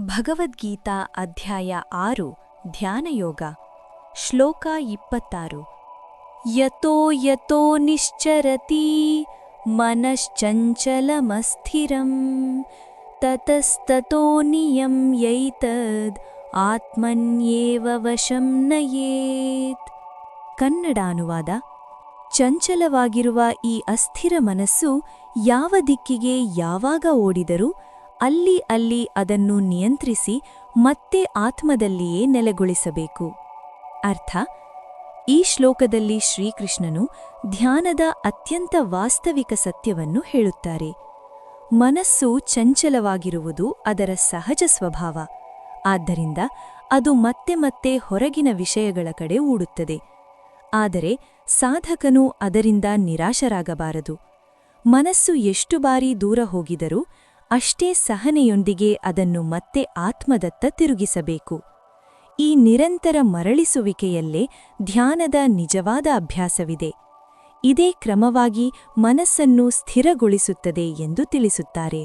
ಭಗವದ್ಗೀತಾ ಅಧ್ಯಾಯ 6 ಧ್ಯಾನಯೋಗ ಶ್ಲೋಕ 26 ಯತೋ ಯತೋ ನಿಶ್ಚರತಿ ಮನಶ್ಚಂಚಲಮಸ್ಥಿರಂ ತತಸ್ತತೋ ನಿಯಮ್ಯೈತದ್ ಆತ್ಮನ್ಯೇವ ವಶಂ ನಯೇತ್. ಕನ್ನಡ ಅನುವಾದ: ಚಂಚಲವಾಗಿರುವ ಈ ಅಸ್ಥಿರ ಮನಸ್ಸು ಯಾವ ದಿಕ್ಕಿಗೆ ಯಾವಾಗ ಓಡಿದರೂ ಅಲ್ಲಿ ಅಲ್ಲಿ ಅದನ್ನು ನಿಯಂತ್ರಿಸಿ ಮತ್ತೆ ಆತ್ಮದಲ್ಲಿಯೇ ನೆಲೆಗೊಳಿಸಬೇಕು. ಅರ್ಥ: ಈ ಶ್ಲೋಕದಲ್ಲಿ ಶ್ರೀಕೃಷ್ಣನು ಧ್ಯಾನದ ಅತ್ಯಂತ ವಾಸ್ತವಿಕ ಸತ್ಯವನ್ನು ಹೇಳುತ್ತಾರೆ. ಮನಸ್ಸು ಚಂಚಲವಾಗಿರುವುದು ಅದರ ಸಹಜ ಸ್ವಭಾವ. ಆದ್ದರಿಂದ ಅದು ಮತ್ತೆ ಮತ್ತೆ ಹೊರಗಿನ ವಿಷಯಗಳ ಕಡೆ ಓಡುತ್ತದೆ. ಆದರೆ ಸಾಧಕನು ಅದರಿಂದ ನಿರಾಶರಾಗಬಾರದು. ಮನಸ್ಸು ಎಷ್ಟು ಬಾರಿ ದೂರ ಹೋಗಿದರೂ ಅಷ್ಟೇ ಸಹನೆಯೊಂದಿಗೆ ಅದನ್ನು ಮತ್ತೆ ಆತ್ಮದತ್ತ ತಿರುಗಿಸಬೇಕು. ಈ ನಿರಂತರ ಮರಳಿಸುವಿಕೆಯಲ್ಲೇ ಧ್ಯಾನದ ನಿಜವಾದ ಅಭ್ಯಾಸವಿದೆ. ಇದೇ ಕ್ರಮವಾಗಿ ಮನಸ್ಸನ್ನು ಸ್ಥಿರಗೊಳಿಸುತ್ತದೆ ಎಂದು ತಿಳಿಸುತ್ತಾರೆ.